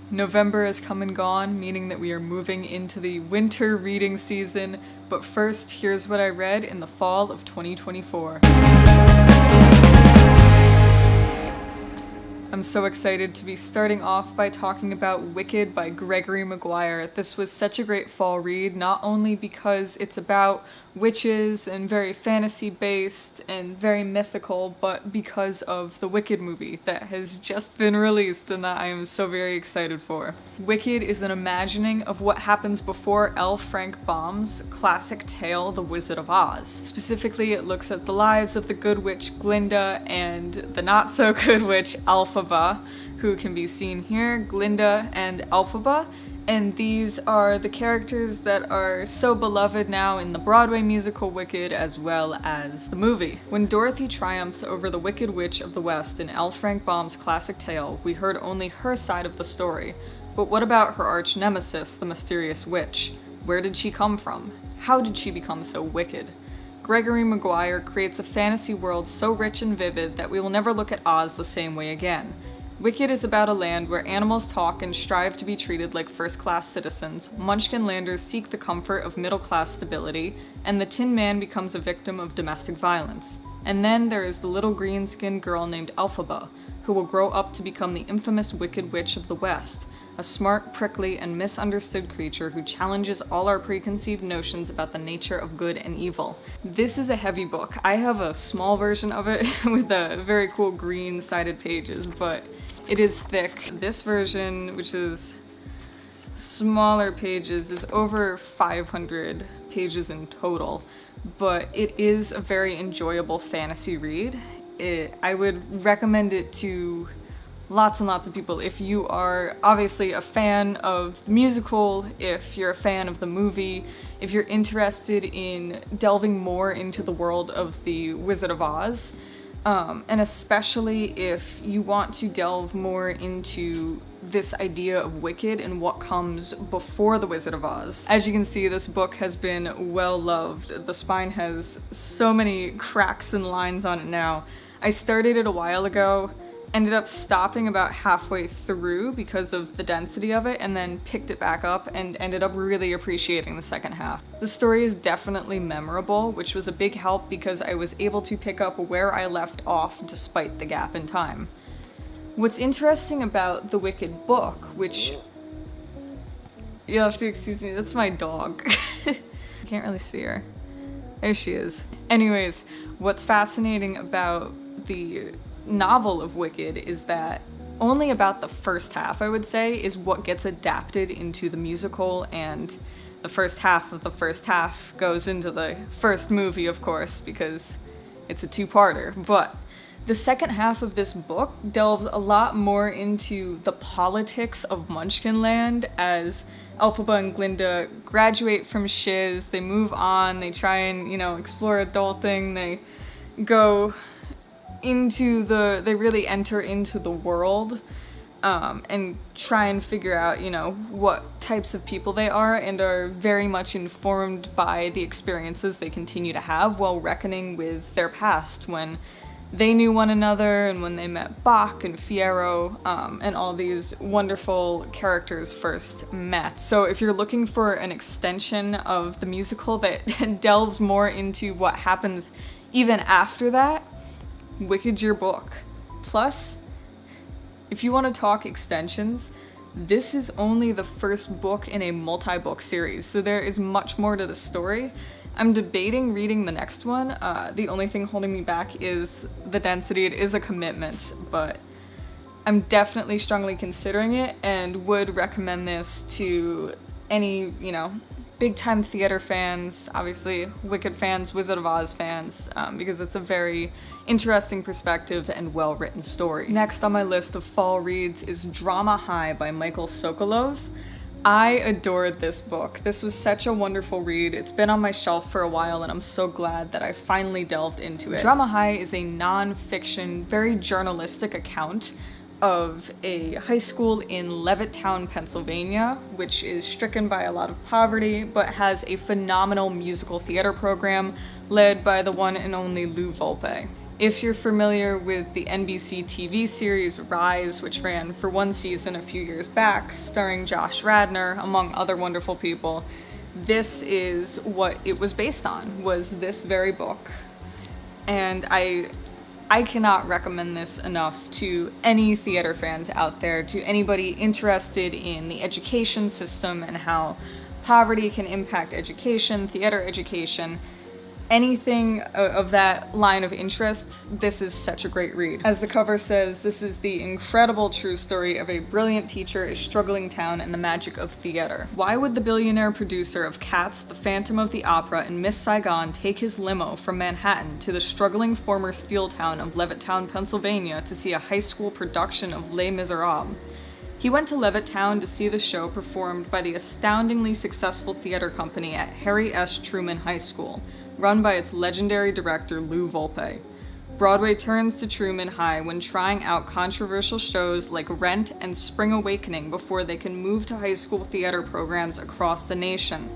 November has come and gone, meaning that we are moving into the winter reading season, but first, here's what I read in the fall of 2024. I'm so excited to be starting off by talking about Wicked by Gregory Maguire. This was such a great fall read, not only because it's about witches and very fantasy-based and very mythical, but because of the Wicked movie that has just been released and that I am so very excited for. Wicked is an imagining of what happens before L. Frank Baum's classic tale, The Wizard of Oz. Specifically, it looks at the lives of the good witch Glinda and the not-so-good witch Elphaba, who can be seen here, Glinda and Elphaba. And these are the characters that are so beloved now in the Broadway musical Wicked as well as the movie. When Dorothy triumphed over the Wicked Witch of the West in L. Frank Baum's classic tale, we heard only her side of the story. But what about her arch nemesis, the mysterious witch? Where did she come from? How did she become so wicked? Gregory Maguire creates a fantasy world so rich and vivid that we will never look at Oz the same way again. Wicked is about a land where animals talk and strive to be treated like first-class citizens, Munchkinlanders seek the comfort of middle-class stability, and the Tin Man becomes a victim of domestic violence. And then there is the little green-skinned girl named Elphaba, who will grow up to become the infamous Wicked Witch of the West, a smart, prickly, and misunderstood creature who challenges all our preconceived notions about the nature of good and evil. This is a heavy book. I have a small version of it with a very cool green-sided pages, but it is thick. This version, which is smaller pages, is over 500 pages in total, but it is a very enjoyable fantasy read. I would recommend it to lots and lots of people. If you are obviously a fan of the musical, if you're a fan of the movie, if you're interested in delving more into the world of the Wizard of Oz, and especially if you want to delve more into this idea of Wicked and what comes before the Wizard of Oz. As you can see, this book has been well loved. The spine has so many cracks and lines on it now. I started it a while ago, ended up stopping about halfway through because of the density of it, and then picked it back up and ended up really appreciating the second half. The story is definitely memorable, which was a big help because I was able to pick up where I left off despite the gap in time. What's interesting about the Wicked book, which you'll have to excuse me, that's my dog. I can't really see her. There she is. Anyways, what's fascinating about the novel of Wicked is that only about the first half, I would say, is what gets adapted into the musical, and the first half of the first half goes into the first movie, of course, because it's a two-parter. But the second half of this book delves a lot more into the politics of Munchkinland as Elphaba and Glinda graduate from Shiz, they move on, they try and, explore adulting, they go they really enter into the world and try and figure out, what types of people they are very much informed by the experiences they continue to have while reckoning with their past when they knew one another and when they met Bach and Fiyero and all these wonderful characters first met. So if you're looking for an extension of the musical that delves more into what happens even after that, Wicked's your book. Plus, if you want to talk extensions, this is only the first book in a multi-book series, so there is much more to the story. I'm debating reading the next one. The only thing holding me back is the density. It is a commitment, but I'm definitely strongly considering it and would recommend this to any, big-time theater fans, obviously Wicked fans, Wizard of Oz fans, because it's a very interesting perspective and well-written story. Next on my list of fall reads is Drama High by Michael Sokolov. I adored this book. This was such a wonderful read. It's been on my shelf for a while and I'm so glad that I finally delved into it. Drama High is a non-fiction, very journalistic account of a high school in Levittown, Pennsylvania, which is stricken by a lot of poverty, but has a phenomenal musical theater program led by the one and only Lou Volpe. If you're familiar with the NBC TV series Rise, which ran for one season a few years back, starring Josh Radnor, among other wonderful people, this is what it was based on, was this very book. And I cannot recommend this enough to any theater fans out there, to anybody interested in the education system and how poverty can impact education, theater education, anything of that line of interest. This is such a great read. As the cover says, this is the incredible true story of a brilliant teacher, a struggling town, and the magic of theater. Why would the billionaire producer of Cats, The Phantom of the Opera, and Miss Saigon take his limo from Manhattan to the struggling former steel town of Levittown, Pennsylvania to see a high school production of Les Miserables? He went to Levittown to see the show performed by the astoundingly successful theater company at Harry S. Truman High School, run by its legendary director Lou Volpe. Broadway turns to Truman High when trying out controversial shows like Rent and Spring Awakening before they can move to high school theater programs across the nation.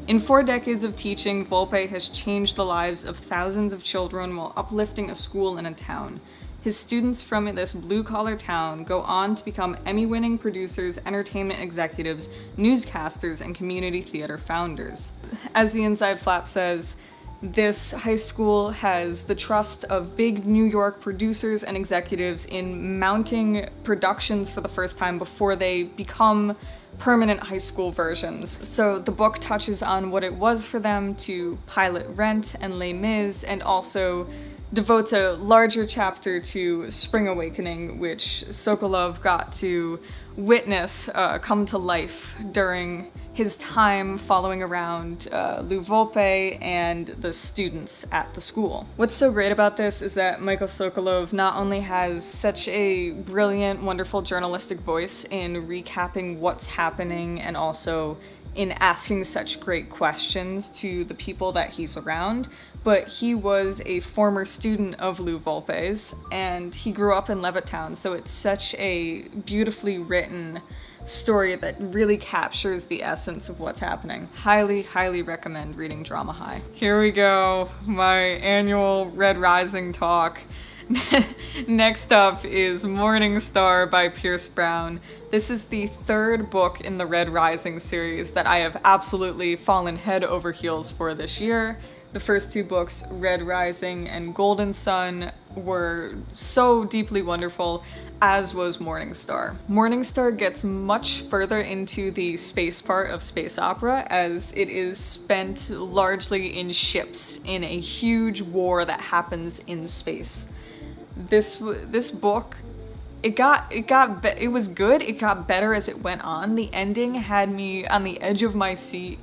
In 4 decades of teaching, Volpe has changed the lives of thousands of children while uplifting a school and a town. His students from this blue-collar town go on to become Emmy-winning producers, entertainment executives, newscasters, and community theater founders. As the inside flap says, this high school has the trust of big New York producers and executives in mounting productions for the first time before they become permanent high school versions. So the book touches on what it was for them to pilot Rent and Les Mis, and also devotes a larger chapter to Spring Awakening, which Sokolov got to witness come to life during his time following around Lou Volpe and the students at the school. What's so great about this is that Michael Sokolov not only has such a brilliant, wonderful journalistic voice in recapping what's happening and also in asking such great questions to the people that he's around, but he was a former student of Lou Volpe's, and he grew up in Levittown, so it's such a beautifully written story that really captures the essence of what's happening. Highly, highly recommend reading Drama High. Here we go, my annual Red Rising talk. Next up is Morning Star by Pierce Brown. This is the 3rd book in the Red Rising series that I have absolutely fallen head over heels for this year. The first 2 books, Red Rising and Golden Sun, were so deeply wonderful, as was Morning Star. Morning Star gets much further into the space part of space opera, as it is spent largely in ships in a huge war that happens in space. This book, it was good. It got better as it went on. The ending had me on the edge of my seat.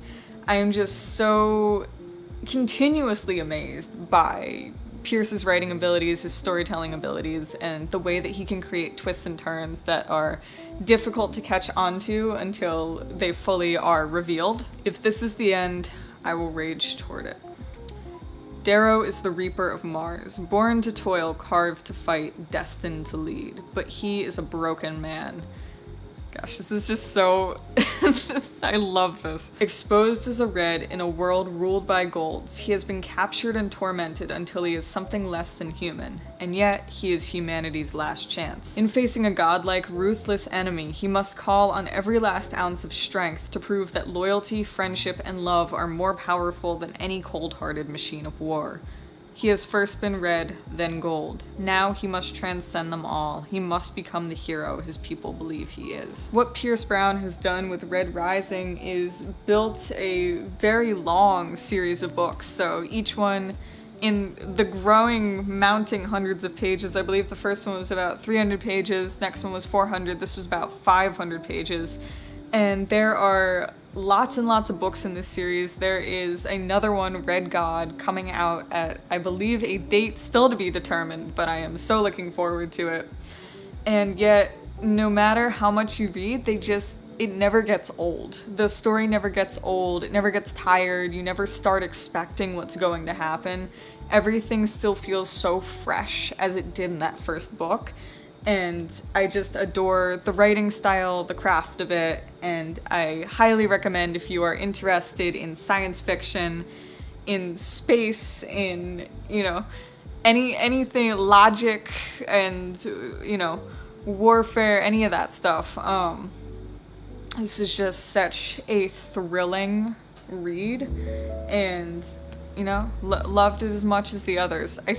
I am just so continuously amazed by Pierce's writing abilities, his storytelling abilities, and the way that he can create twists and turns that are difficult to catch onto until they fully are revealed. If this is the end, I will rage toward it. Darrow is the reaper of Mars, born to toil, carved to fight, destined to lead, but he is a broken man. Gosh, this is just so... I love this. Exposed as a red in a world ruled by golds, he has been captured and tormented until he is something less than human, and yet he is humanity's last chance. In facing a godlike, ruthless enemy, he must call on every last ounce of strength to prove that loyalty, friendship, and love are more powerful than any cold-hearted machine of war. He has first been red, then gold. Now he must transcend them all. He must become the hero his people believe he is. What Pierce Brown has done with Red Rising is built a very long series of books. So each one in the growing, mounting hundreds of pages. I believe the first one was about 300 pages, next one was 400, this was about 500 pages. And there are lots and lots of books in this series. There is another one, Red God, coming out at, I believe, a date still to be determined, but I am so looking forward to it. And yet, no matter how much you read, it never gets old. The story never gets old, it never gets tired, you never start expecting what's going to happen. Everything still feels so fresh as it did in that first book. And I just adore the writing style, the craft of it, and I highly recommend if you are interested in science fiction, in space, in, anything, logic and, you know, warfare, any of that stuff. This is just such a thrilling read, and you know, loved it as much as the others. I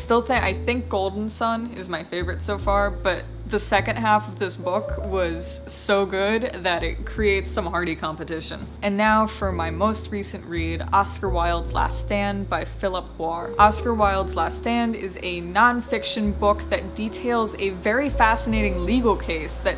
think Golden Sun is my favorite so far, but the second half of this book was so good that it creates some hardy competition. And now for my most recent read, Oscar Wilde's Last Stand by Philip Hoare. Oscar Wilde's Last Stand is a nonfiction book that details a very fascinating legal case that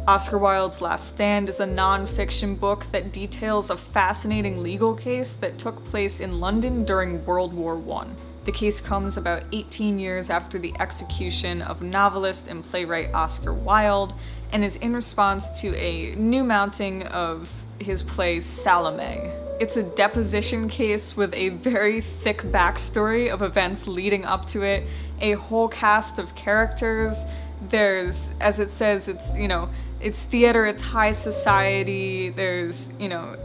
Oscar Wilde's Last Stand is a non-fiction book that details a fascinating legal case that took place in London during World War I. The case comes about 18 years after the execution of novelist and playwright Oscar Wilde, and is in response to a new mounting of his play Salome. It's a deposition case with a very thick backstory of events leading up to it, a whole cast of characters. There's, as it says, it's, you know, it's theater, it's high society, there's, you know,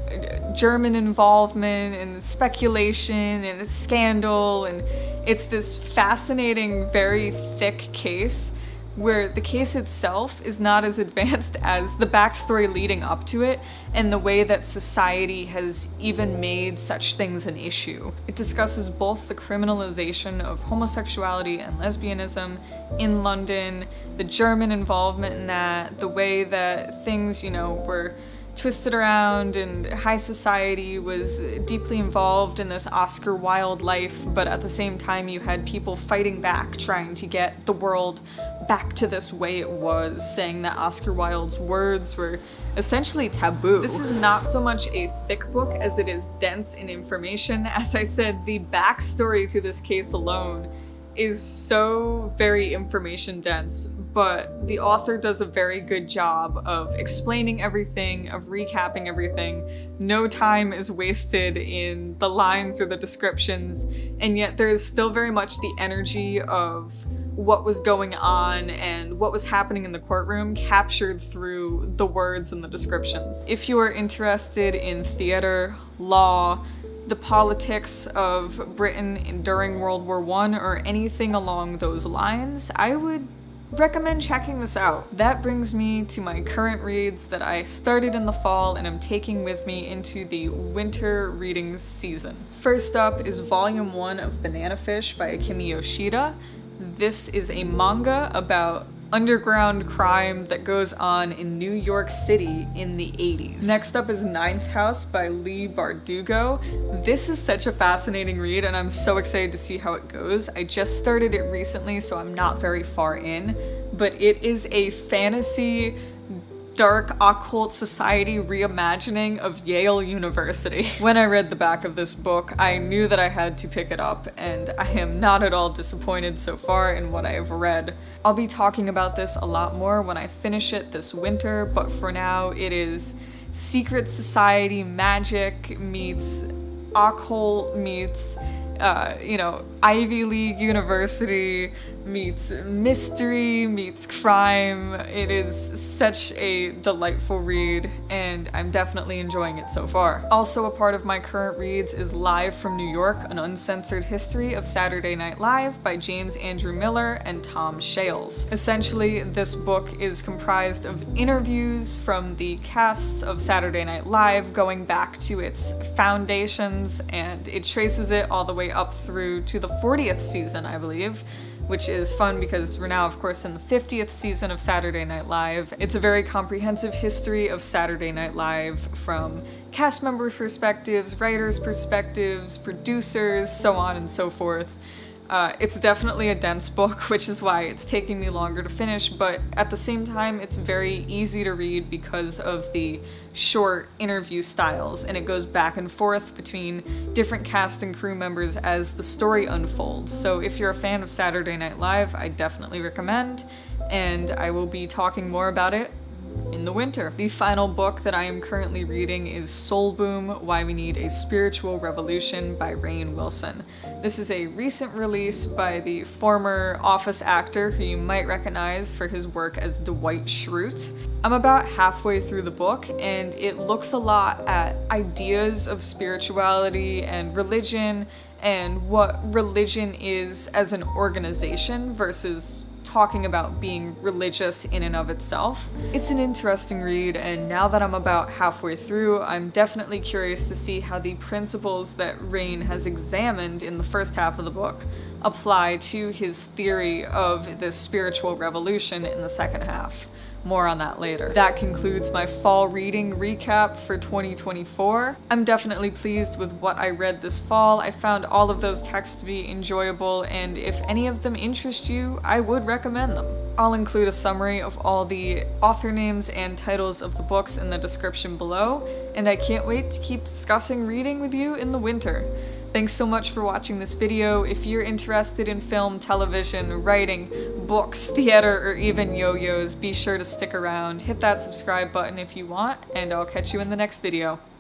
German involvement and speculation and scandal, and it's this fascinating, very thick case where the case itself is not as advanced as the backstory leading up to it and the way that society has even made such things an issue. It discusses both the criminalization of homosexuality and lesbianism in London, the German involvement in that, the way that things, you know, were twisted around and high society was deeply involved in this Oscar Wilde life, but at the same time you had people fighting back, trying to get the world back to this way it was, saying that Oscar Wilde's words were essentially taboo. This is not so much a thick book as it is dense in information. As I said, the backstory to this case alone is so very information dense, but the author does a very good job of explaining everything, of recapping everything. No time is wasted in the lines or the descriptions, and yet there is still very much the energy of what was going on and what was happening in the courtroom captured through the words and the descriptions. If you are interested in theater, law, the politics of Britain during World War I, or anything along those lines, I would recommend checking this out. That brings me to my current reads that I started in the fall and am taking with me into the winter reading season. First up is Volume 1 of Banana Fish by Akemi Yoshida. This is a manga about underground crime that goes on in New York City in the 80s. Next up is Ninth House by Lee Bardugo. This is such a fascinating read and I'm so excited to see how it goes. I just started it recently, so I'm not very far in, but it is a fantasy dark occult society reimagining of Yale University. When I read the back of this book, I knew that I had to pick it up, and I am not at all disappointed so far in what I have read. I'll be talking about this a lot more when I finish it this winter, but for now it is secret society magic meets occult meets Ivy League University meets mystery meets crime. It is such a delightful read and I'm definitely enjoying it so far. Also a part of my current reads is Live from New York, An Uncensored History of Saturday Night Live by James Andrew Miller and Tom Shales. Essentially, this book is comprised of interviews from the casts of Saturday Night Live going back to its foundations, and it traces it all the way up through to the 40th season, I believe, which is fun because we're now, of course, in the 50th season of Saturday Night Live. It's a very comprehensive history of Saturday Night Live from cast member perspectives, writers' perspectives, producers, so on and so forth. It's definitely a dense book, which is why it's taking me longer to finish, but at the same time, it's very easy to read because of the short interview styles, and it goes back and forth between different cast and crew members as the story unfolds. So if you're a fan of Saturday Night Live, I definitely recommend, and I will be talking more about it in the winter. The final book that I am currently reading is Soul Boom: Why We Need a Spiritual Revolution by Rainn Wilson. This is a recent release by the former Office actor who you might recognize for his work as Dwight Schrute. I'm about halfway through the book, and it looks a lot at ideas of spirituality and religion and what religion is as an organization versus talking about being religious in and of itself. It's an interesting read, and now that I'm about halfway through, I'm definitely curious to see how the principles that Rainn has examined in the first half of the book apply to his theory of this spiritual revolution in the second half. More on that later. That concludes my fall reading recap for 2024. I'm definitely pleased with what I read this fall. I found all of those texts to be enjoyable, and if any of them interest you, I would recommend them. I'll include a summary of all the author names and titles of the books in the description below, and I can't wait to keep discussing reading with you in the winter. Thanks so much for watching this video. If you're interested in film, television, writing, books, theater, or even yo-yos, be sure to stick around. Hit that subscribe button if you want, and I'll catch you in the next video.